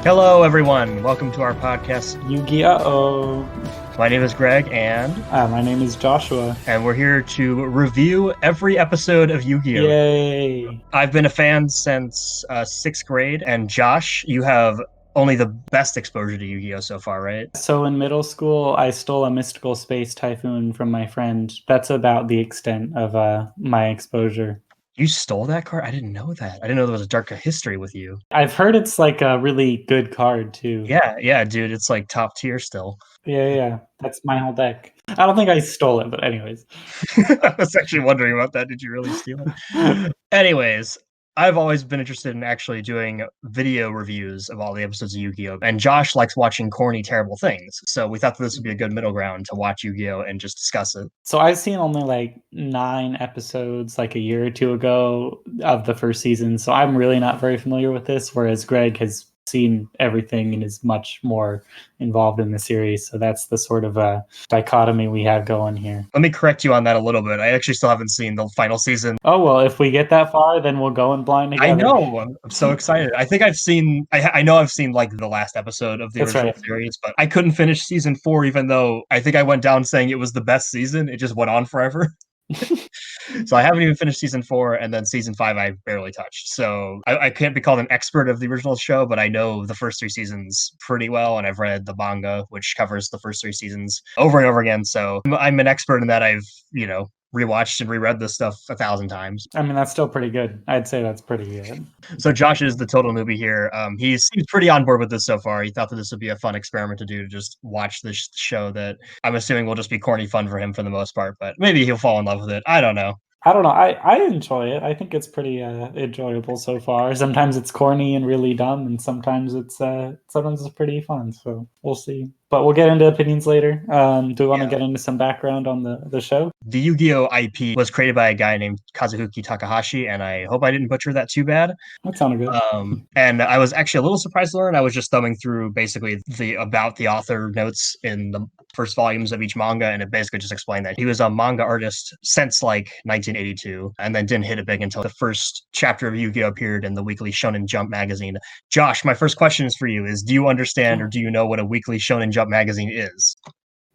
Hello, everyone. Welcome to our podcast. Yu-Gi-Oh! My name is Greg, and My name is Joshua. we're here to review every episode of Yu-Gi-Oh! Yay! I've been a fan since sixth grade, and Josh, you have only the best exposure to Yu-Gi-Oh! So far, right? So in middle school, I stole a mystical space typhoon from my friend. That's about the extent of my exposure. You stole that card? I didn't know that. I didn't know there was a dark history with you. I've heard it's like a really good card too. Yeah, dude. It's like top tier still. Yeah. That's my whole deck. I don't think I stole it, but anyways. I was actually wondering about that. Did you really steal it? Anyways, I've always been interested in actually doing video reviews of all the episodes of Yu-Gi-Oh! And Josh likes watching corny, terrible things. So we thought that this would be a good middle ground to watch Yu-Gi-Oh! And just discuss it. So I've seen only like 9 episodes like a year or two ago of the first season. So I'm really not very familiar with this, whereas Greg has seen everything and is much more involved in the series. So that's the sort of dichotomy we have going here. Let me correct you on that a little bit. I actually still haven't seen the final season. Oh, well, if we get that far, then we'll go in blind together. I know. I'm so excited. I think I've seen, I know I've seen like the last episode of the That's original right. series, but I couldn't finish season 4, even though I think I went down saying it was the best season. It just went on forever. So I haven't even finished season 4, and then season 5 I barely touched. So I can't be called an expert of the original show, but I know the first 3 seasons pretty well, and I've read the manga, which covers the first 3 seasons over and over again. So I'm an expert in that. I've rewatched and reread this stuff 1,000 times. I mean, that's still pretty good. I'd say that's pretty good. So Josh is the total newbie here. He's pretty on board with this so far. He thought that this would be a fun experiment to do, to just watch this show that I'm assuming will just be corny fun for him for the most part, but maybe he'll fall in love with it. I don't know. I don't know. I enjoy it. I think it's pretty enjoyable so far. Sometimes it's corny and really dumb, and sometimes it's pretty fun. So we'll see. But we'll get into opinions later. Do we want to get into some background on the show? The Yu-Gi-Oh! IP was created by a guy named Kazuhuki Takahashi, and I hope I didn't butcher that too bad. That sounded good. And I was actually a little surprised to learn. I was just thumbing through basically the about the author notes in the first volumes of each manga, and it basically just explained that he was a manga artist since like 1982, and then didn't hit it big until the first chapter of Yu-Gi-Oh! Appeared in the weekly Shonen Jump magazine. Josh, my first question is for you: do you understand or do you know what a weekly Shonen Jump magazine is?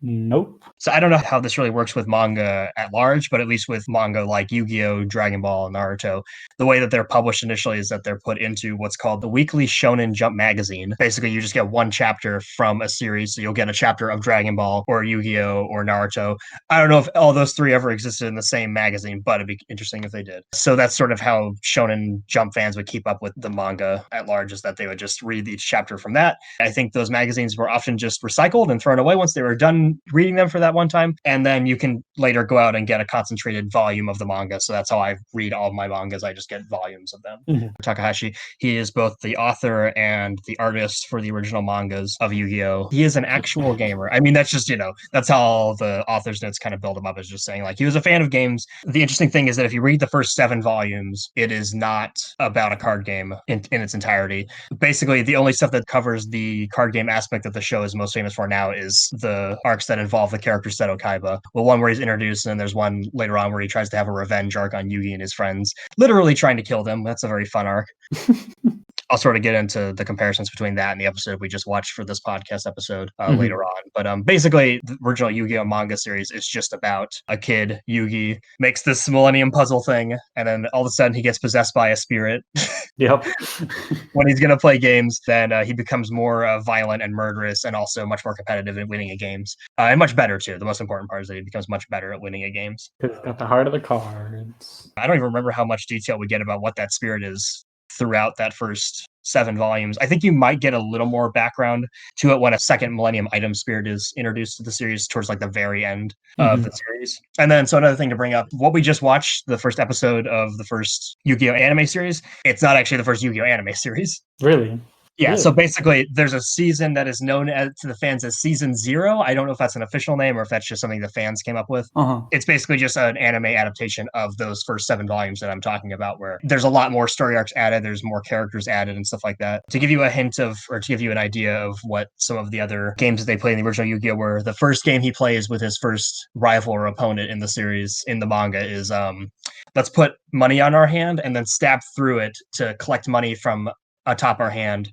Nope. So I don't know how this really works with manga at large, but at least with manga like Yu-Gi-Oh!, Dragon Ball, Naruto, the way that they're published initially is that they're put into what's called the Weekly Shonen Jump magazine. Basically, you just get one chapter from a series. So you'll get a chapter of Dragon Ball or Yu-Gi-Oh! Or Naruto. I don't know if all those 3 ever existed in the same magazine, but it'd be interesting if they did. So that's sort of how Shonen Jump fans would keep up with the manga at large, is that they would just read each chapter from that. I think those magazines were often just recycled and thrown away once they were done reading them for that one time, and then you can later go out and get a concentrated volume of the manga. So that's how I read all of my mangas. I just get volumes of them. Mm-hmm. Takahashi, he is both the author and the artist for the original mangas of Yu-Gi-Oh! He is an actual gamer. I mean, that's just, that's how all the author's notes kind of build him up, is just saying like he was a fan of games. The interesting thing is that if you read the first 7 volumes, it is not about a card game in its entirety. Basically, the only stuff that covers the card game aspect that the show is most famous for now is the arcs that involve the character Seto Kaiba. Well, one where he's introduced, and then there's one later on where he tries to have a revenge arc on Yugi and his friends, literally trying to kill them. That's a very fun arc. I'll sort of get into the comparisons between that and the episode we just watched for this podcast episode later on. But basically, the original Yu-Gi-Oh! Manga series is just about a kid, Yugi, makes this Millennium Puzzle thing, and then all of a sudden he gets possessed by a spirit. Yep. When he's going to play games, then he becomes more violent and murderous, and also much more competitive in winning at games. And much better, too. The most important part is that he becomes much better at winning at games. He's got the heart of the cards. I don't even remember how much detail we get about what that spirit is throughout that first 7 volumes. I think you might get a little more background to it when a second Millennium Item Spirit is introduced to the series towards like the very end of the series. And then, so another thing to bring up, what we just watched, the first episode of the first Yu-Gi-Oh! Anime series, it's not actually the first Yu-Gi-Oh! Anime series. Really? Yeah, Really? so basically, there's a season that is known to the fans as Season 0. I don't know if that's an official name or if that's just something the fans came up with. It's basically just an anime adaptation of those first 7 volumes that I'm talking about, where there's a lot more story arcs added, there's more characters added and stuff like that. To give you a hint of, or to give you an idea of what some of the other games that they played in the original Yu-Gi-Oh! Were, the first game he plays with his first rival or opponent in the series, in the manga, is let's put money on our hand and then stab through it to collect money from atop our hand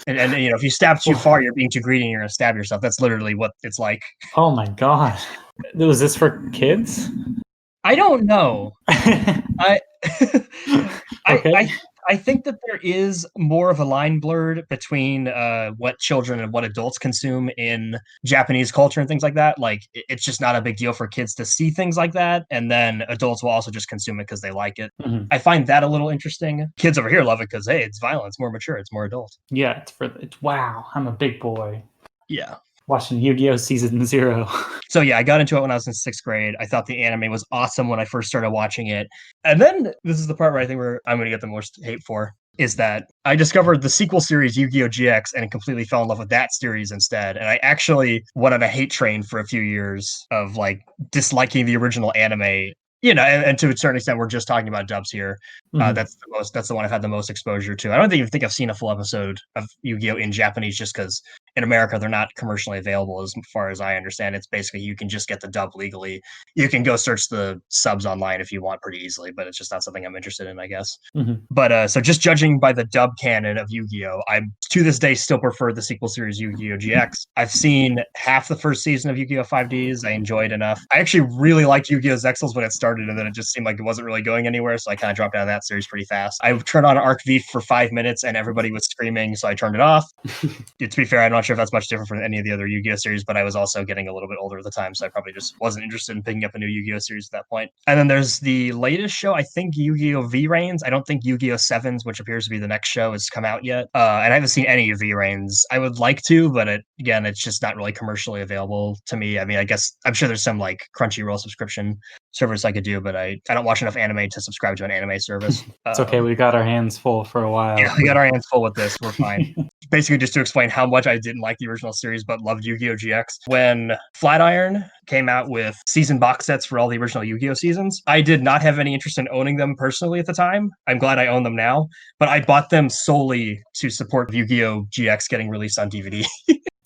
And if you stab too far, you're being too greedy and you're gonna stab yourself. That's literally what it's like. Oh my god. Was this for kids? I don't know. I I Okay. I I think that there is more of a line blurred between what children and what adults consume in Japanese culture and things like that. Like it's just not a big deal for kids to see things like that, and then adults will also just consume it because they like it. Mhm. I find that a little interesting. Kids over here love it because hey, it's violent, it's more mature, it's more adult. Yeah, it's wow, I'm a big boy. Yeah. Watching Yu-Gi-Oh! Season 0. So yeah, I got into it when I was in sixth grade. I thought the anime was awesome when I first started watching it. And then this is the part where I think I'm going to get the most hate for is that I discovered the sequel series Yu-Gi-Oh! GX and completely fell in love with that series instead. And I actually went on a hate train for a few years of like disliking the original anime. And to a certain extent, we're just talking about dubs here. Mhm. That's the one I've had the most exposure to. I don't even think I've seen a full episode of Yu-Gi-Oh! In Japanese just because in America they're not commercially available as far as I understand. It's basically you can just get the dub legally. You can go search the subs online if you want pretty easily, but it's just not something I'm interested in, I guess. Mhm. But so just judging by the dub canon of Yu-Gi-Oh, I to this day still prefer the sequel series Yu-Gi-Oh GX. I've seen half the first season of Yu-Gi-Oh 5Ds. I enjoyed enough. I actually really liked Yu-Gi-Oh Zexals when it started, and then it just seemed like it wasn't really going anywhere, so I kind of dropped out of that series pretty fast. I turned on Arc V for 5 minutes, and everybody was screaming, so I turned it off. To be fair, I'm not sure if that's much different from any of the other Yu-Gi-Oh series, but I was also getting a little bit older at the time, so I probably just wasn't interested in picking up a new Yu-Gi-Oh series at that point. And then there's the latest show, I think Yu-Gi-Oh V-Reigns. I don't think Yu-Gi-Oh Sevens, which appears to be the next show, has come out yet. And I haven't seen any of V-Reigns. I would like to, but it's just not really commercially available to me. I mean, I guess I'm sure there's some like Crunchyroll subscription service I could do, but I don't watch enough anime to subscribe to an anime service. It's okay, we got our hands full for a while. Yeah, we got our hands full with this. We're fine. Basically, just to explain how much I didn't like the original series but loved Yu-Gi-Oh! GX. When Flatiron came out with season box sets for all the original Yu-Gi-Oh! Seasons, I did not have any interest in owning them personally at the time. I'm glad I own them now, but I bought them solely to support Yu-Gi-Oh! GX getting released on DVD.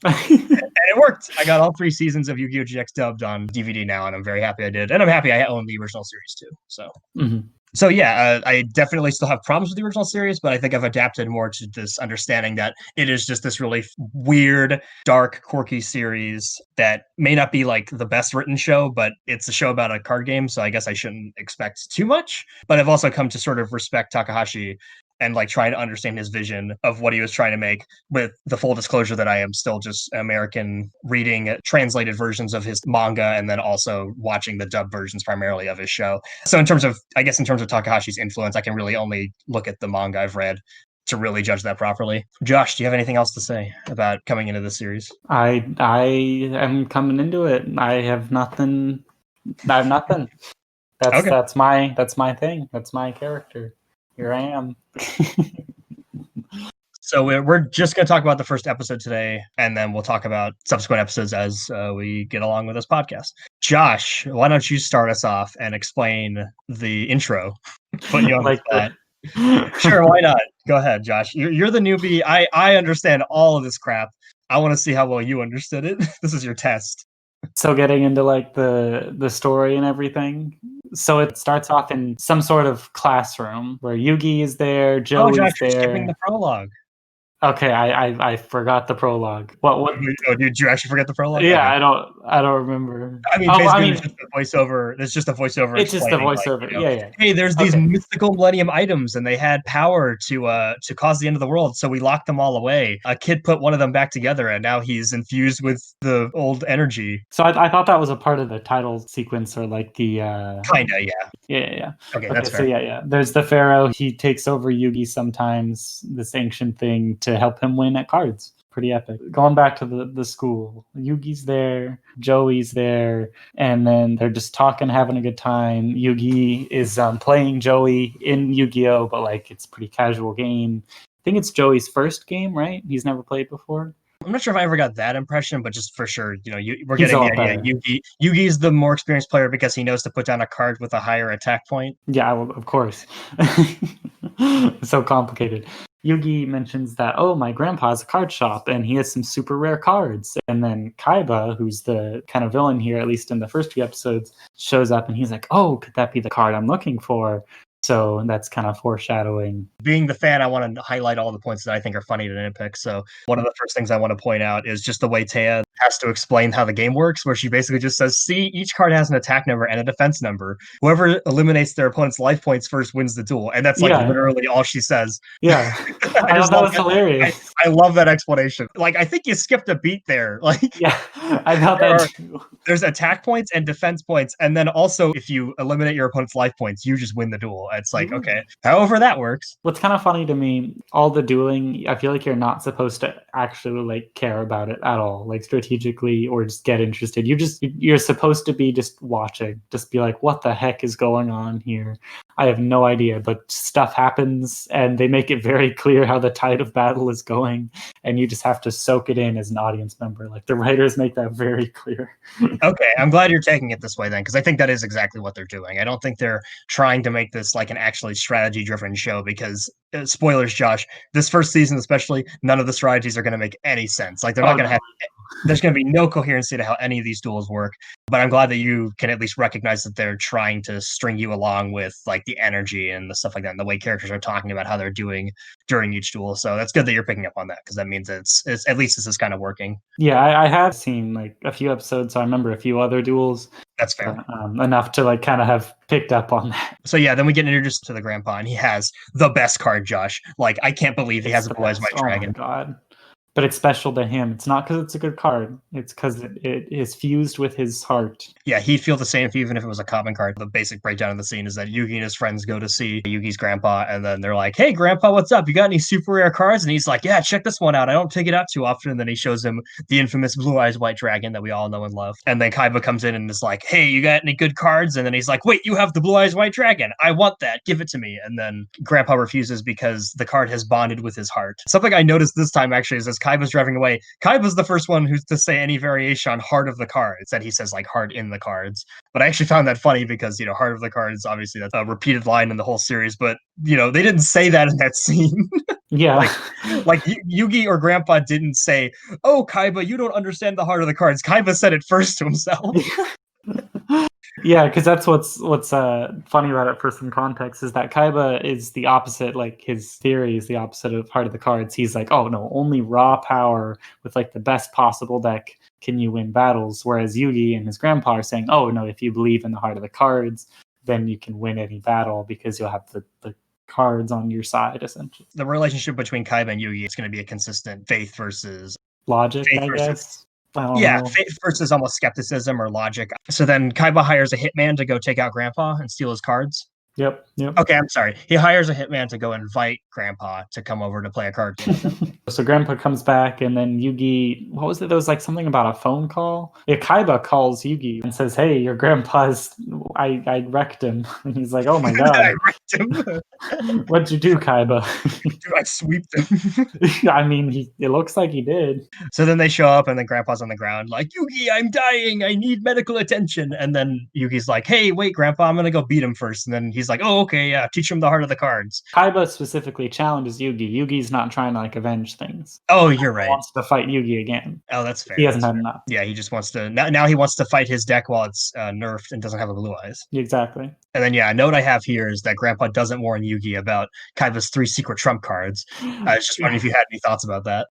And it worked. I got all 3 seasons of Yu-Gi-Oh! GX dubbed on DVD now, and I'm very happy I did. And I'm happy I own the original series too. So yeah, I definitely still have problems with the original series, but I think I've adapted more to this understanding that it is just this really weird, dark, quirky series that may not be like the best written show, but it's a show about a card game, so I guess I shouldn't expect too much. But I've also come to sort of respect Takahashi and like trying to understand his vision of what he was trying to make, with the full disclosure that I am still just American reading translated versions of his manga and then also watching the dub versions primarily of his show. So in terms of Takahashi's influence, I can really only look at the manga I've read to really judge that properly. Josh, do you have anything else to say about coming into this series? I am coming into it. I have nothing. That's Okay. that's my thing. That's my character. Here I am. So we're just going to talk about the first episode today, and then we'll talk about subsequent episodes as we get along with this podcast. Josh, why don't you start us off and explain the intro? Put you on the spot. Sure, why not? Go ahead, Josh. You're the newbie. I understand all of this crap. I want to see how well you understood it. This is your test. So getting into like the story and everything. So it starts off in some sort of classroom where Yugi is there, Joey's Josh, you're skipping there. the prologue. Okay, I forgot the prologue. What? Oh, did you actually forget the prologue? Yeah, Okay. I don't remember. I mean, basically, it's just a voiceover. It's just a voiceover. It's just the explaining, voiceover. like, Yeah. Hey, there's these mythical Millennium items, and they had power to cause the end of the world. So we locked them all away. A kid put one of them back together, and now he's infused with the old energy. So I thought that was a part of the title sequence, or like the Kinda, yeah. Yeah. Okay, that's so fair. yeah. There's the Pharaoh. He takes over Yugi sometimes, this ancient thing, to help him win at cards. Pretty epic. Going back to the school, Yugi's there, Joey's there, and then they're just talking, having a good time. Yugi is playing Joey in Yu-Gi-Oh, but like it's a pretty casual game. I think it's Joey's first game, right? He's never played before. I'm not sure if I ever got that impression, but just for sure, we're He's getting the all idea. Yugi's the more experienced player because he knows to put down a card with a higher attack point. Yeah, well, of course. So complicated. Yugi mentions that, oh, my grandpa has a card shop and he has some super rare cards. And then Kaiba, who's the kind of villain here, at least in the first few episodes, shows up and he's like, oh, could that be the card I'm looking for? So that's kind of foreshadowing. Being the fan, I want to highlight all the points that I think are funny to nitpick. So one of the first things I want to point out is just the way Taya has to explain how the game works, where she basically just says, see, each card has an attack number and a defense number. Whoever eliminates their opponent's life points first wins the duel. And that's like literally all she says. Yeah. I just thought that was hilarious. I love that explanation. Like, I think you skipped a beat there. Like, yeah, I thought that too. There's attack points and defense points. And then also, if you eliminate your opponent's life points, you just win the duel. It's like, okay, however that works. What's kind of funny to me, all the dueling, I feel like you're not supposed to actually like care about it at all, like strategically, or just get interested. You're supposed to be just watching, just be like, what the heck is going on here? I have no idea, but stuff happens and they make it very clear how the tide of battle is going, and you just have to soak it in as an audience member. Like the writers make that very clear. Okay, I'm glad you're taking it this way then, because I think that is exactly what they're doing. I don't think they're trying to make this like an actually strategy-driven show, because spoilers, Josh, this first season especially, none of the strategies are going to make any sense. Like they're not going to have. There's going to be no coherency to how any of these duels work, but I'm glad that you can at least recognize that they're trying to string you along with like the energy and the stuff like that, and the way characters are talking about how they're doing during each duel. So that's good that you're picking up on that, because that means it's at least this is kind of working. Yeah, I have seen like a few episodes. So I remember a few other duels. That's fair. Enough to like kind of have picked up on that. So yeah, then we get introduced to the grandpa, and he has the best card, Josh. Like I can't believe he has a Blue-Eyes White Dragon. Oh my god. But it's special to him. It's not because it's a good card. It's because it is fused with his heart. Yeah, he'd feel the same even if it was a common card. The basic breakdown of the scene is that Yugi and his friends go to see Yugi's grandpa, and then they're like, hey, grandpa, what's up? You got any super rare cards? And he's like, yeah, check this one out. I don't take it out too often. And then he shows him the infamous Blue-Eyes White Dragon that we all know and love. And then Kaiba comes in and is like, hey, you got any good cards? And then he's like, wait, you have the Blue-Eyes White Dragon. I want that. Give it to me. And then grandpa refuses because the card has bonded with his heart. Something I noticed this time actually is as Kaiba's driving away, Kaiba's the first one who's to say any variation on heart of the cards, that he says like heart in the cards. But I actually found that funny because, you know, heart of the cards, obviously that's a repeated line in the whole series, but, you know, they didn't say that in that scene. Yeah. like Yugi or Grandpa didn't say, oh, Kaiba, you don't understand the heart of the cards. Kaiba said it first to himself. Yeah, because that's what's funny about it for some context is that Kaiba is the opposite. Like his theory is the opposite of Heart of the Cards. He's like, oh no, only raw power with like the best possible deck can you win battles. Whereas Yugi and his grandpa are saying, oh no, if you believe in the Heart of the Cards, then you can win any battle because you'll have the cards on your side, essentially. The relationship between Kaiba and Yugi is going to be a consistent faith versus logic, I guess. Yeah, faith versus almost skepticism or logic. So then Kaiba hires a hitman to go take out Grandpa and steal his cards. Yep. Okay, I'm sorry. He hires a hitman to go invite Grandpa to come over to play a card game with him. So Grandpa comes back, and then Yugi, what was it? There was like something about a phone call. Yeah, Kaiba calls Yugi and says, hey, your grandpa's, I wrecked him. And he's like, oh my God. I wrecked him. What'd you do, Kaiba? Dude, I sweeped him. I mean, it looks like he did. So then they show up, and then Grandpa's on the ground like, Yugi, I'm dying. I need medical attention. And then Yugi's like, hey, wait, Grandpa, I'm going to go beat him first. And then he's like, oh, okay, yeah, teach him the heart of the cards. Kaiba specifically challenges Yugi. Yugi's not trying to like avenge things. Oh, you're right. He wants to fight Yugi again. Oh, that's fair. He hasn't had enough. Yeah, he just wants to now he wants to fight his deck while it's nerfed and doesn't have a blue eyes. Exactly. And then a note I have here is that Grandpa doesn't warn Yugi about Kaiba's 3 secret trump cards. I was just wondering if you had any thoughts about that.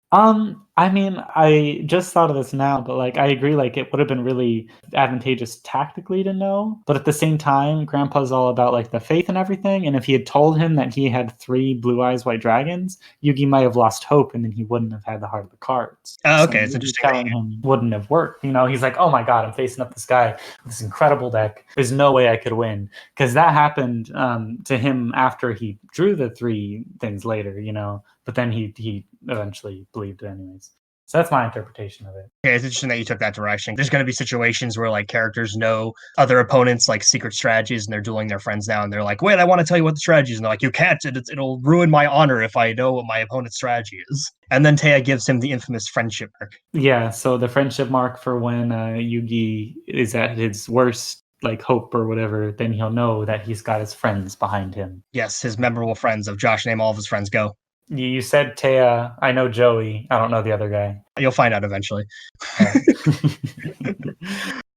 I mean, I just thought of this now, but like I agree, like it would have been really advantageous tactically to know. But at the same time, Grandpa's all about like the faith and everything. And if he had told him that he had 3 blue-eyes white dragons, Yugi might have lost hope, and then he wouldn't have had the heart of the cards. Oh, okay, it's so interesting. Telling him wouldn't have worked. You know, he's like, oh my God, I'm facing up this guy with this incredible deck. There's no way I could win. Because that happened to him after he drew the 3 things later, you know, but then he eventually believed it anyways. So that's my interpretation of it. Okay, it's interesting that you took that direction. There's going to be situations where like characters know other opponents like secret strategies, and they're dueling their friends now, and they're like, wait, I want to tell you what the strategy is. And they're like, you can't. It'll ruin my honor if I know what my opponent's strategy is. And then Taya gives him the infamous friendship mark. Yeah, so the friendship mark for when Yugi is at his worst, like hope or whatever, then he'll know that he's got his friends behind him. Yes, his memorable friends of Josh, name all of his friends, go. You said Taya. I know Joey. I don't know the other guy. You'll find out eventually.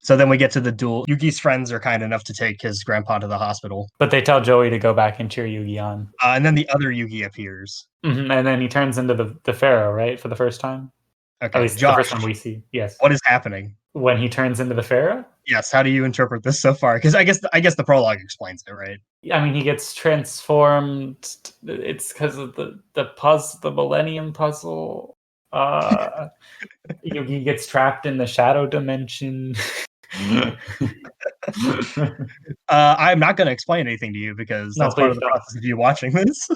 So then we get to the duel. Yugi's friends are kind enough to take his grandpa to the hospital. But they tell Joey to go back and cheer Yugi on. And then the other Yugi appears. And then he turns into the Pharaoh, right? For the first time? At Okay, least Josh, the first time we see. Yes. what is happening? When he turns into the Pharaoh? Yes, how do you interpret this so far? Because I guess the prologue explains it, right? I mean, he gets transformed. It's because of the puzzle, the Millennium Puzzle. Yugi gets trapped in the shadow dimension. I'm not going to explain anything to you because that's part of the process of you watching this.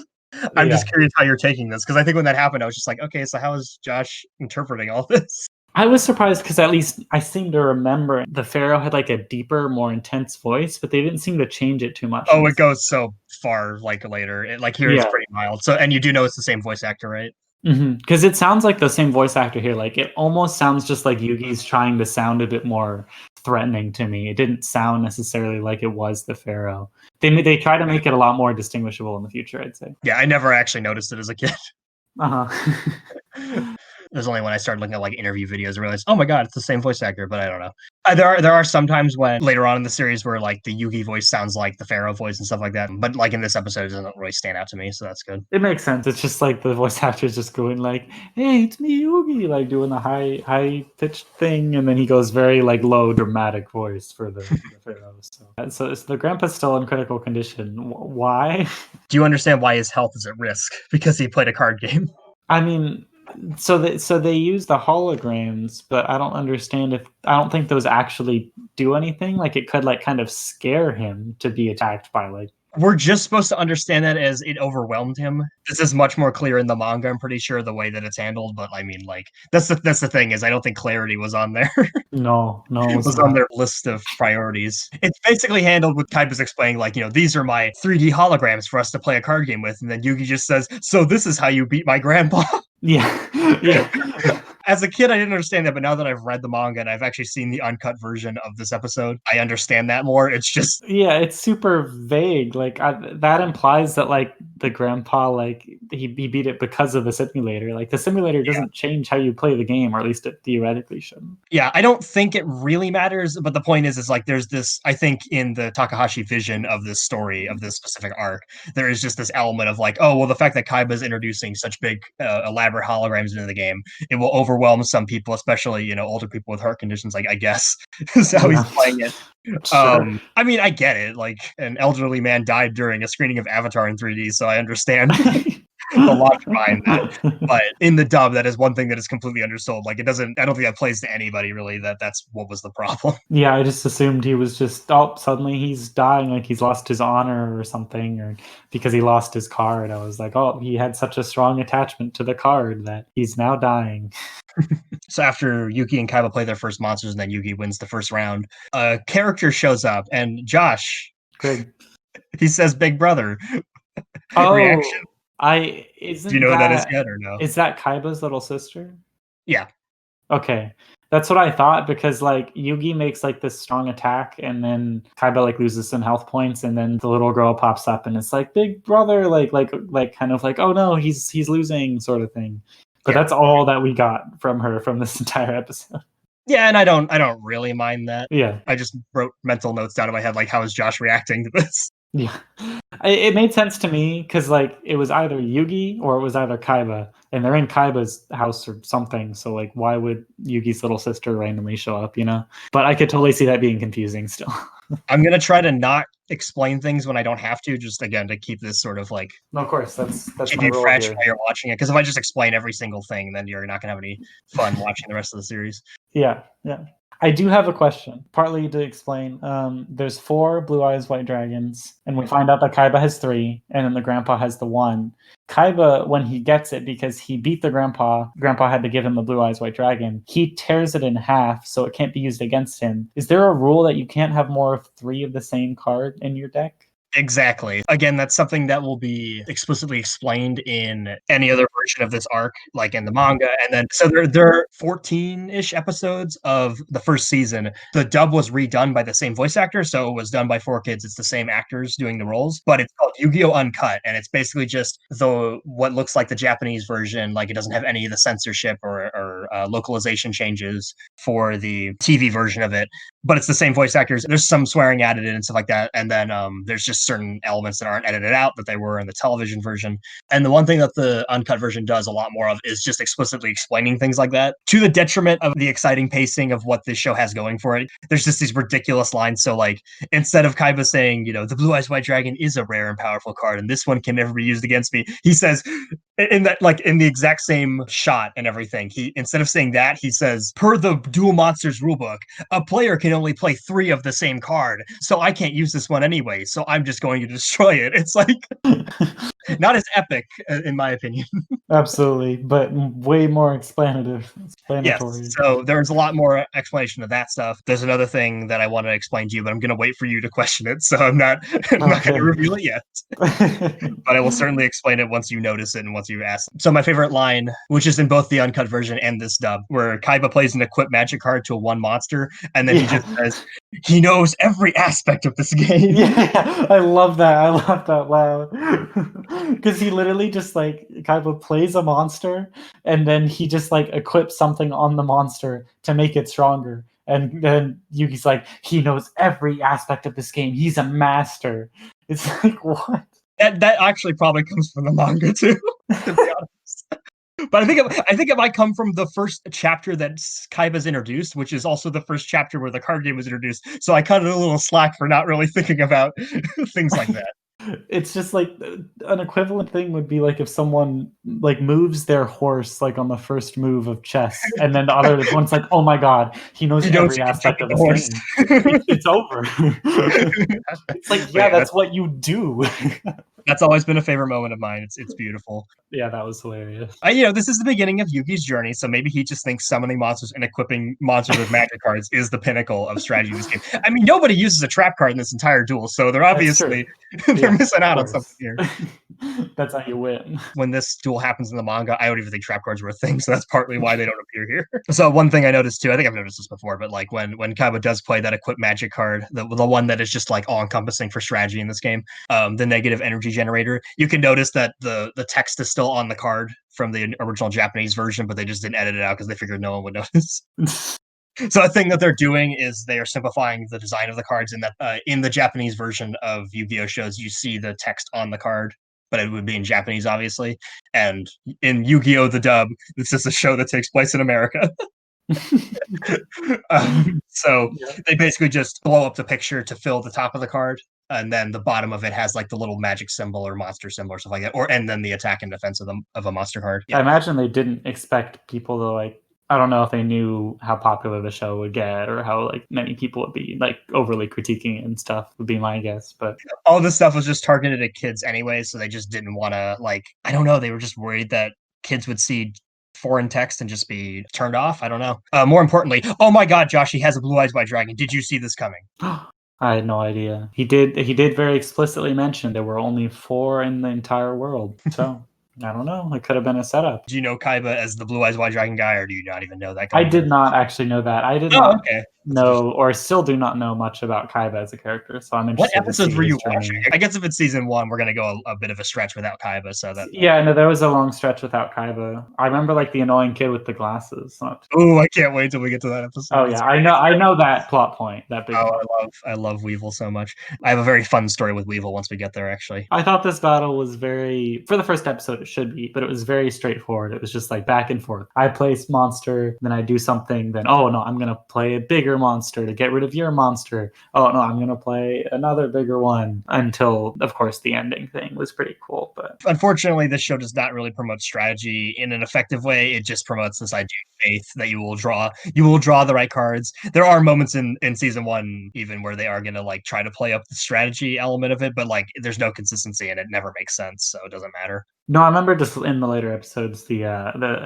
I'm just curious how you're taking this because I think when that happened, I was just like, okay, so how is Josh interpreting all this? I was surprised because at least I seem to remember the Pharaoh had like a deeper, more intense voice, but they didn't seem to change it too much. Oh, it goes so far like later. Here it's pretty mild. So, and you do know it's the same voice actor, right? Because it sounds like the same voice actor here. Like it almost sounds just like Yugi's trying to sound a bit more threatening to me. It didn't sound necessarily like it was the Pharaoh. They try to make it a lot more distinguishable in the future, I'd say. Yeah, I never actually noticed it as a kid. Uh-huh. It was only when I started looking at like interview videos I realized, oh my god, it's the same voice actor, but I don't know. There are some times when later on in the series where like the Yugi voice sounds like the Pharaoh voice and stuff like that. But like in this episode, it doesn't really stand out to me, so that's good. It makes sense. It's just like the voice actor's just going like, "Hey, it's me, Yugi," like doing the high pitched thing, and then he goes very like low dramatic voice for the Pharaoh. So the grandpa's still in critical condition. Why? Do you understand why his health is at risk? Because he played a card game. I mean, so they use the holograms, but I don't think those actually do anything. Like it could like kind of scare him to be attacked by like. We're just supposed to understand that as it overwhelmed him. This is much more clear in the manga, I'm pretty sure, the way that it's handled. But I mean, like that's the thing is I don't think clarity was on there. No, it was on their list of priorities. It's basically handled with Kaiba's explaining, like, these are my 3D holograms for us to play a card game with, and then Yugi just says, "So this is how you beat my grandpa." Yeah. As a kid, I didn't understand that, but now that I've read the manga and I've actually seen the uncut version of this episode, I understand that more. It's just it's super vague. Like that implies that like the grandpa like he beat it because of the simulator. Like the simulator doesn't change how you play the game, or at least it theoretically shouldn't. Yeah, I don't think it really matters, but the point is like there's this. I think in the Takahashi vision of this story of this specific arc, there is just this element of like, oh well, the fact that Kaiba is introducing such big, elaborate holograms into the game, it will overwhelm some people, especially older people with heart conditions. Like I guess is how he's playing it. Sure. I mean, I get it. Like an elderly man died during a screening of Avatar in 3D, so I understand the logic behind that. But in the dub, that is one thing that is completely undersold. Like it doesn't. I don't think that plays to anybody really. That's what was the problem. Yeah, I just assumed he was just suddenly he's dying, like he's lost his honor or something, or because he lost his card. I was like, oh, he had such a strong attachment to the card that he's now dying. So after Yuki and Kaiba play their first monsters, and then Yugi wins the first round, a character shows up, and Josh, Greg, he says, "Big brother." Reaction. Do you know what that is yet or no? Is that Kaiba's little sister? Yeah. Okay. That's what I thought, because like Yugi makes like this strong attack and then Kaiba like loses some health points, and then the little girl pops up and it's like, "Big brother," like kind of like, "Oh no, he's losing," sort of thing. But that's all that we got from her from this entire episode. Yeah, and I don't really mind that. Yeah. I just wrote mental notes down in my head, like, how is Josh reacting to this? Yeah. It made sense to me because like it was either Yugi or it was either Kaiba, and they're in Kaiba's house or something. So like, why would Yugi's little sister randomly show up? But I could totally see that being confusing still. I'm gonna try to not explain things when I don't have to, just again to keep this sort of like. No, of course, that's keep you fresh while you're watching it. Because if I just explain every single thing, then you're not gonna have any fun watching the rest of the series. Yeah. I do have a question, partly to explain. There's 4 Blue Eyes White Dragons, and we find out that Kaiba has 3, and then the grandpa has the 1. Kaiba, when he gets it, because he beat the grandpa had to give him the Blue Eyes White Dragon, he tears it in half, so it can't be used against him. Is there a rule that you can't have more of 3 of the same card in your deck? Exactly. Again, that's something that will be explicitly explained in any other version of this arc, like in the manga. And then, so there are 14-ish episodes of the first season. The dub was redone by the same voice actor, so it was done by 4Kids. It's the same actors doing the roles, but it's called Yu-Gi-Oh Uncut, and it's basically just what looks like the Japanese version. Like it doesn't have any of the censorship or localization changes for the TV version of it, but it's the same voice actors. There's some swearing added in and stuff like that, and then there's just certain elements that aren't edited out that they were in the television version. And the one thing that the uncut version does a lot more of is just explicitly explaining things like that, to the detriment of the exciting pacing of what this show has going for it. There's just these ridiculous lines. So like, instead of Kaiba saying, the Blue Eyes White Dragon is a rare and powerful card, and this one can never be used against me, he says, in that, like, in the exact same shot and everything, he, instead of saying that, he says, per the Duel Monsters rulebook, a player can only play 3 of the same card, so I can't use this one anyway, so I'm just going to destroy it. It's like not as epic, in my opinion. Absolutely, but way more explanatory. Yes, so there's a lot more explanation of that stuff. There's another thing that I want to explain to you, but I'm going to wait for you to question it, so I'm not going to reveal it yet. But I will certainly explain it once you notice it and once you ask. So my favorite line, which is in both the uncut version and this dub, where Kaiba plays an equip magic card to a 1 monster, and then he just says, he knows every aspect of this game. Yeah, I love that. I laughed out loud. Because he literally just, like, Kaiba plays a monster, and then he just, like, equips something on the monster to make it stronger. And then Yugi's like, he knows every aspect of this game. He's a master. It's like, what? That actually probably comes from the manga too, to be honest. But I think it might come from the first chapter that Kaiba's introduced, which is also the first chapter where the card game was introduced. So I cut it a little slack for not really thinking about things like that. It's just like an equivalent thing would be like if someone like moves their horse like on the first move of chess, and then the other one's like, "Oh my god, he knows every aspect of the horse." It's over. It's like, yeah, that's what you do. That's always been a favorite moment of mine. It's beautiful. Yeah, that was hilarious. This is the beginning of Yugi's journey, so maybe he just thinks summoning monsters and equipping monsters with magic cards is the pinnacle of strategy in this game. I mean, nobody uses a trap card in this entire duel, so they're obviously they're missing out on something here. That's how you win. When this duel happens in the manga, I don't even think trap cards were a thing, so that's partly why they don't appear here. So one thing I noticed too, I think I've noticed this before, but like when Kaiba does play that equip magic card, the one that is just like all encompassing for strategy in this game, the negative energy generator, you can notice that the text is still on the card from the original Japanese version, but they just didn't edit it out because they figured no one would notice. So a thing that they're doing is they are simplifying the design of the cards, in that in the Japanese version of Yu-Gi-Oh shows, you see the text on the card, but it would be in Japanese, obviously. And in Yu-Gi-Oh! The dub, this is a show that takes place in America. So they basically just blow up the picture to fill the top of the card, and then the bottom of it has like the little magic symbol or monster symbol or stuff like that, and then the attack and defense of a monster card. I imagine they didn't expect people to, like, I don't know if they knew how popular the show would get or how like many people would be like overly critiquing it and stuff, would be my guess. But all this stuff was just targeted at kids anyway, so they just didn't want to, like, I don't know, they were just worried that kids would see foreign text and just be turned off. I don't know. More importantly, oh my god, Josh, he has a Blue Eyes White Dragon. Did you see this coming? I had no idea. He did very explicitly mention there were only 4 in the entire world. So I don't know. It could have been a setup. Do you know Kaiba as the Blue Eyes White Dragon guy, or do you not even know that guy? I did not actually know that. I did not know, or still do not know much about Kaiba as a character, so I'm interested. What episodes were you watching? I guess if it's season 1, we're going to go a bit of a stretch without Kaiba, so that... Yeah, no, there was a long stretch without Kaiba. I remember, like, the annoying kid with the glasses. Oh, I can't wait till we get to that episode. Oh, yeah, I know that plot point. That big I love Weevil so much. I have a very fun story with Weevil once we get there, actually. I thought this battle was very... For the first episode, it should be, but it was very straightforward. It was just, like, back and forth. I place monster, then I do something, then, oh, no, I'm going to play a bigger monster to get rid of your monster. Oh, no, I'm going to play another bigger one, until, of course, the ending thing was pretty cool. But unfortunately, this show does not really promote strategy in an effective way. It just promotes this idea of faith that you will draw the right cards. There are moments in season 1 even where they are going to like try to play up the strategy element of it, but like there's no consistency and it never makes sense, so it doesn't matter. No, I remember just in the later episodes, the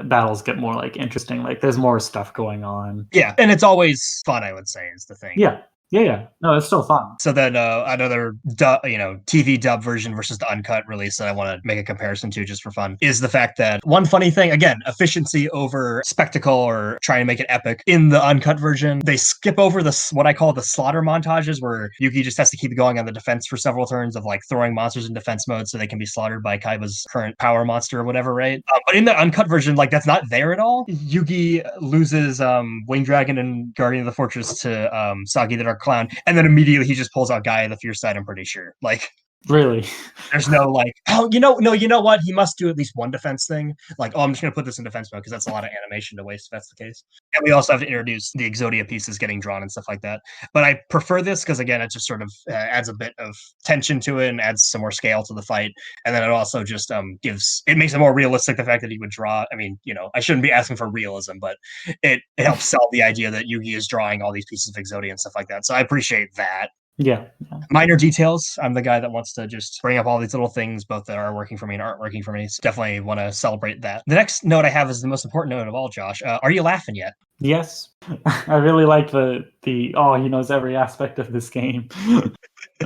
battles get more like interesting. Like there's more stuff going on. Yeah, and it's always fun, I would say, is the thing. Yeah. Yeah. No, it's still fun. So then another TV dub version versus the uncut release that I want to make a comparison to just for fun is the fact that one funny thing, again, efficiency over spectacle or trying to make it epic. In the uncut version, they skip over what I call the slaughter montages where Yugi just has to keep going on the defense for several turns of like throwing monsters in defense mode so they can be slaughtered by Kaiba's current power monster or whatever, right? But in the uncut version, like that's not there at all. Yugi loses Wing Dragon and Guardian of the Fortress to Sagi the Dark Clown, and then immediately he just pulls out Gaia the Fierce Side, I'm pretty sure. Like, really? There's no like, oh, no, you know what? He must do at least one defense thing. Like, oh, I'm just going to put this in defense mode because that's a lot of animation to waste if that's the case. And we also have to introduce the Exodia pieces getting drawn and stuff like that. But I prefer this because, again, it just sort of adds a bit of tension to it and adds some more scale to the fight. And then it also just makes it more realistic, the fact that he would draw. I mean, I shouldn't be asking for realism, but it helps sell the idea that Yugi is drawing all these pieces of Exodia and stuff like that. So I appreciate that. Yeah. Minor details. I'm the guy that wants to just bring up all these little things, both that are working for me and aren't working for me. So definitely want to celebrate that. The next note I have is the most important note of all, Josh. Are you laughing yet? Yes. I really like the he knows every aspect of this game.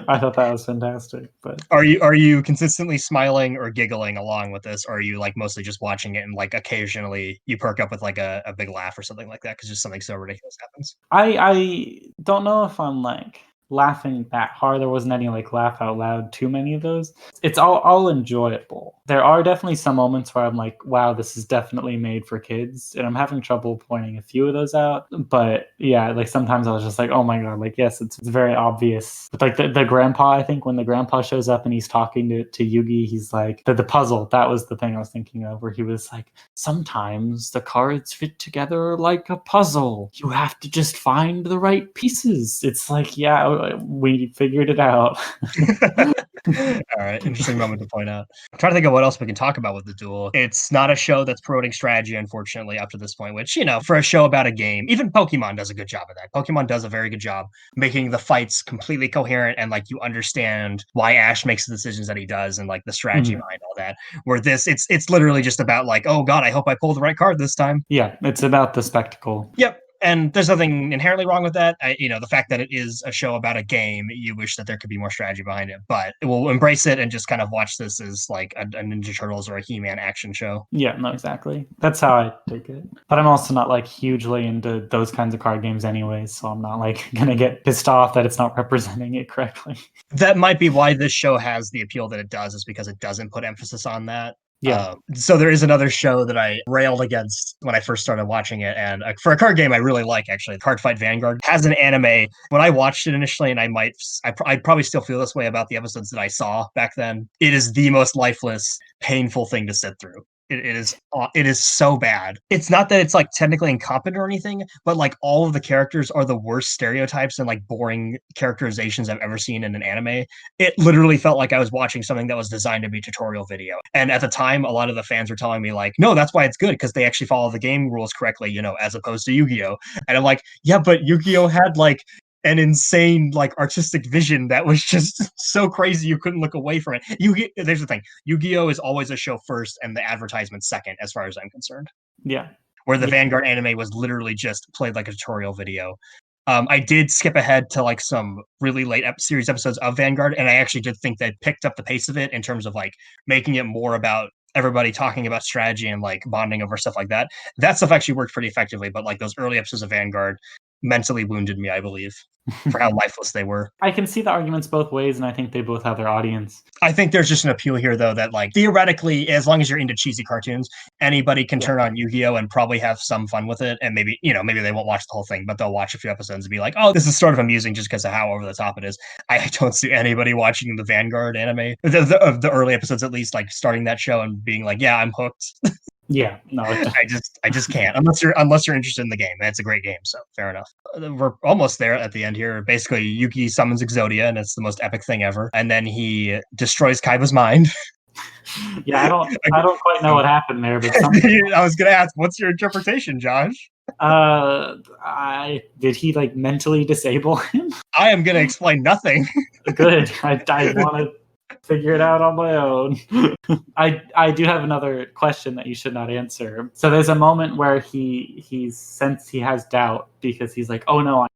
I thought that was fantastic. But are you consistently smiling or giggling along with this, or are you like mostly just watching it and like occasionally you perk up with like a big laugh or something like that because just something so ridiculous happens? I don't know if I'm like laughing that hard. There wasn't any like laugh out loud too many of those. It's all enjoyable. There are definitely some moments where I'm like, wow, this is definitely made for kids, and I'm having trouble pointing a few of those out. But yeah, like sometimes I was just like, oh my god, like yes, it's very obvious. But like the grandpa, I think when the grandpa shows up and he's talking to Yugi, he's like the puzzle. That was the thing I was thinking of, where he was like, sometimes the cards fit together like a puzzle. You have to just find the right pieces. It's like, yeah, we figured it out. All right, interesting moment to point out. I'm trying to think of what else we can talk about with the duel. It's not a show that's promoting strategy, unfortunately, up to this point, which, for a show about a game, even Pokemon does a good job of that. Pokemon does a very good job making the fights completely coherent and like you understand why Ash makes the decisions that he does and like the strategy behind all that. Where this, it's literally just about like, oh god, I hope I pull the right card this time. Yeah, it's about the spectacle. Yep. And there's nothing inherently wrong with that. The fact that it is a show about a game, you wish that there could be more strategy behind it, but we'll embrace it and just kind of watch this as like a Ninja Turtles or a He-Man action show. Yeah, no, exactly. That's how I take it. But I'm also not like hugely into those kinds of card games anyways, so I'm not like gonna get pissed off that it's not representing it correctly. That might be why this show has the appeal that it does, is because it doesn't put emphasis on that. Yeah. So there is another show that I railed against when I first started watching it, and for a card game I really like, actually, Card Fight Vanguard has an anime. When I watched it initially, and I'd probably still feel this way about the episodes that I saw back then, it is the most lifeless, painful thing to sit through. It is so bad. It's not that it's like technically incompetent or anything, but like all of the characters are the worst stereotypes and like boring characterizations I've ever seen in an anime. It literally felt like I was watching something that was designed to be a tutorial video. And at the time, a lot of the fans were telling me like, no, that's why it's good, because they actually follow the game rules correctly, as opposed to Yu-Gi-Oh. And I'm like, yeah, but Yu-Gi-Oh had like an insane like artistic vision that was just so crazy you couldn't look away from it. There's the thing, Yu-Gi-Oh is always a show first and the advertisement second, as far as I'm concerned. Yeah. Where the Vanguard anime was literally just played like a tutorial video. I did skip ahead to like some really late series episodes of Vanguard, and I actually did think they picked up the pace of it in terms of like making it more about everybody talking about strategy and like bonding over stuff like that. That stuff actually worked pretty effectively, but like those early episodes of Vanguard mentally wounded me, I believe, for how lifeless they were. I can see the arguments both ways, and I think they both have their audience. I think there's just an appeal here, though, that like theoretically, as long as you're into cheesy cartoons, anybody can turn on Yu-Gi-Oh and probably have some fun with it. And maybe they won't watch the whole thing, but they'll watch a few episodes and be like, oh, this is sort of amusing just because of how over the top it is. I don't see anybody watching the Vanguard anime, the early episodes at least, like starting that show and being like, yeah, I'm hooked. Yeah, no, I just can't unless you're interested in the game. It's a great game, so fair enough. We're almost there at the end here. Basically, Yuki summons Exodia, and it's the most epic thing ever. And then he destroys Kaiba's mind. Yeah, I don't quite know what happened there, but I was gonna ask, what's your interpretation, Josh? Did he like mentally disable him? I am gonna explain nothing. Good. I want to figure it out on my own. I do have another question that you should not answer. So there's a moment where he has doubt because he's like, oh no,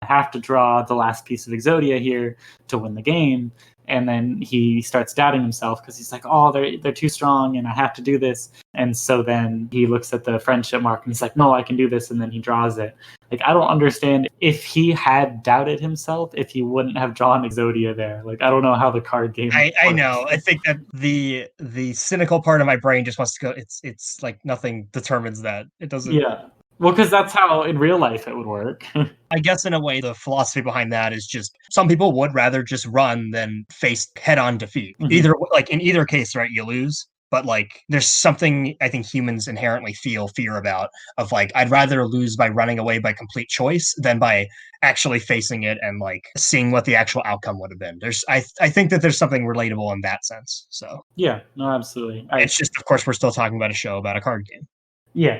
I I have to draw the last piece of Exodia here to win the game. And then he starts doubting himself because he's like, oh, they're too strong and I have to do this. And so then he looks at the friendship mark and he's like, no, I can do this. And then he draws it. Like, I don't understand, if he had doubted himself, if he wouldn't have drawn Exodia there. Like, I don't know how the card game I know. I think that the cynical part of my brain just wants to go, it's like nothing determines that. It doesn't. Yeah. Well, because that's how in real life it would work. I guess in a way, the philosophy behind that is just some people would rather just run than face head-on defeat. Either like in either case, right? You lose, but like there's something I think humans inherently feel fear about, of like, I'd rather lose by running away by complete choice than by actually facing it and like seeing what the actual outcome would have been. I think that there's something relatable in that sense. So Yeah, no, absolutely. it's just, of course, we're still talking about a show about a card game. Yeah.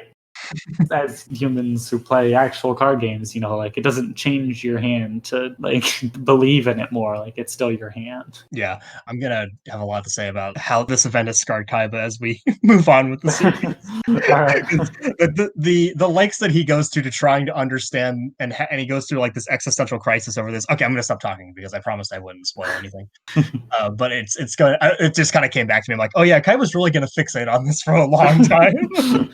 As humans who play actual card games, you know, like, it doesn't change your hand to like believe in it more. Like, it's still your hand. Yeah, I'm gonna have a lot to say about how this event has scarred Kaiba as we move on with the series. All right. the lengths that he goes to trying to understand, and he goes through like this existential crisis over this. Okay, I'm gonna stop talking because I promised I wouldn't spoil anything. But it's going. It just kind of came back to me. I'm like, oh yeah, Kaiba's really gonna fixate on this for a long time.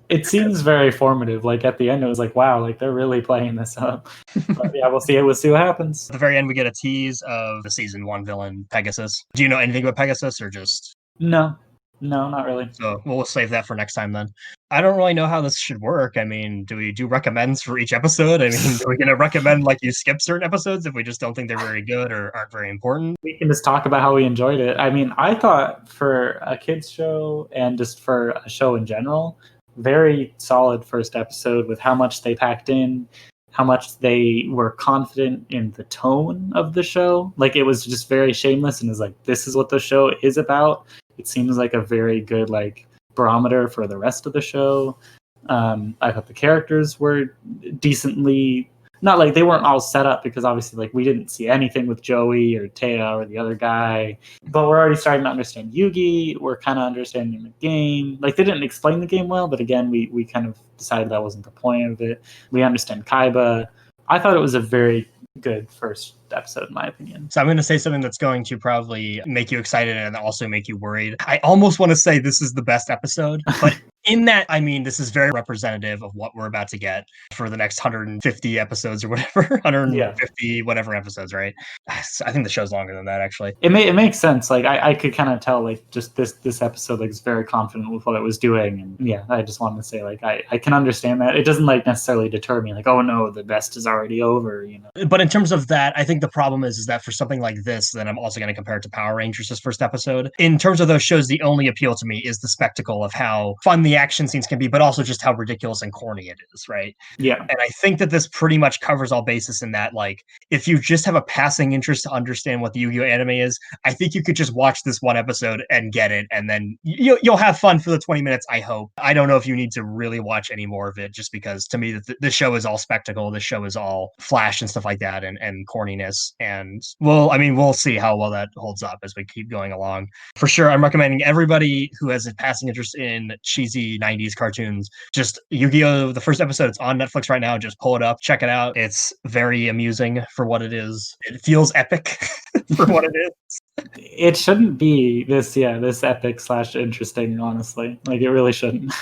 It seems very formative. Like, at the end, it was like, wow, like they're really playing this up. But yeah, we'll see. We'll see what happens. At the very end, we get a tease of the season 1 villain, Pegasus. Do you know anything about Pegasus, or just? No, not really. So we'll save that for next time then. I don't really know how this should work. I mean, do we do recommends for each episode? I mean, are we going to recommend like you skip certain episodes if we just don't think they're very good or aren't very important? We can just talk about how we enjoyed it. I mean, I thought for a kids show and just for a show in general, very solid first episode with how much they packed in, how much they were confident in the tone of the show. Like, it was just very shameless and is like, this is what the show is about. It seems like a very good like barometer for the rest of the show. I thought the characters were decently, not like they weren't all set up, because obviously like we didn't see anything with Joey or Taya or the other guy, but we're already starting to understand Yugi. We're kind of understanding the game. Like, they didn't explain the game well, but again, we kind of decided that wasn't the point of it. We understand Kaiba. I thought it was a very good first episode, in my opinion. So I'm going to say something that's going to probably make you excited and also make you worried. I almost want to say this is the best episode, but in that, I mean, this is very representative of what we're about to get for the next 150 episodes or whatever, 150 whatever episodes, right? I think the show's longer than that, actually. It makes sense. Like, I could kind of tell, like, just this episode like is very confident with what it was doing, and yeah, I just wanted to say, like, I can understand that. It doesn't like necessarily deter me, like, oh no, the best is already over, you know. But in terms of that, I think the problem is that for something like this, then I'm also going to compare it to Power Rangers' first episode. In terms of those shows, the only appeal to me is the spectacle of how fun the action scenes can be, but also just how ridiculous and corny it is, right? Yeah. And I think that this pretty much covers all bases in that, like, if you just have a passing interest to understand what the Yu-Gi-Oh anime is, I think you could just watch this one episode and get it, and then you'll have fun for the 20 minutes, I hope. I don't know if you need to really watch any more of it, just because to me, the show is all spectacle. The show is all flash and stuff like that, and corniness. And we'll see how well that holds up as we keep going along. For sure, I'm recommending everybody who has a passing interest in cheesy 90s cartoons, just Yu-Gi-Oh! The first episode, it's on Netflix right now. Just pull it up, check it out. It's very amusing for what it is. It feels epic for what it is. It shouldn't be this epic / interesting, honestly. Like, it really shouldn't.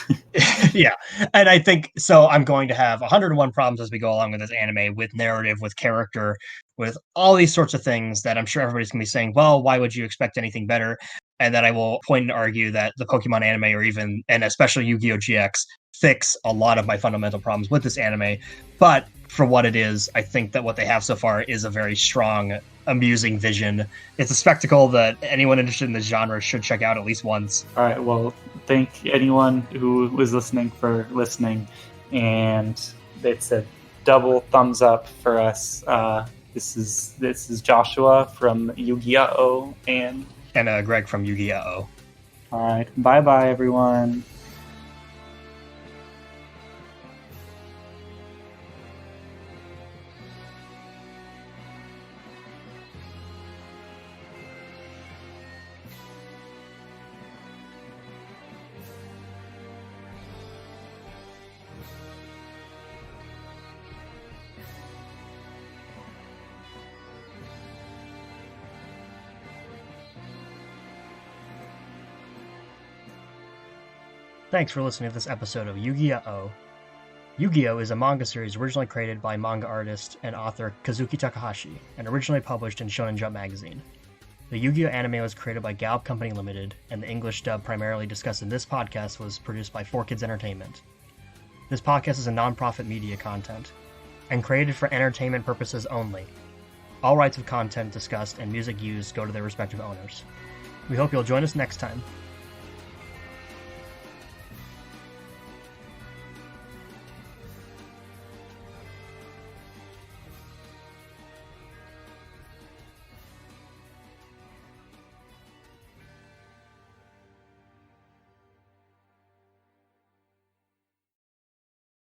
Yeah. And I think so. I'm going to have 101 problems as we go along with this anime, with narrative, with character, with all these sorts of things that I'm sure everybody's going to be saying, well, why would you expect anything better? And then I will point and argue that the Pokemon anime, and especially Yu-Gi-Oh! GX, fix a lot of my fundamental problems with this anime. But for what it is, I think that what they have so far is a very strong, amusing vision. It's a spectacle that anyone interested in this genre should check out at least once. All right, well, thank anyone who was listening for listening, and it's a double thumbs up for us. This is Joshua from Yu-Gi-Oh! and Greg from Yu-Gi-Oh! All right, bye everyone. Thanks for listening to this episode of Yu-Gi-Oh! Yu-Gi-Oh! Is a manga series originally created by manga artist and author Kazuki Takahashi, and originally published in Shonen Jump magazine. The Yu-Gi-Oh! Anime was created by Galb Company Limited, and the English dub primarily discussed in this podcast was produced by 4Kids Entertainment. This podcast is a non-profit media content, and created for entertainment purposes only. All rights of content discussed and music used go to their respective owners. We hope you'll join us next time.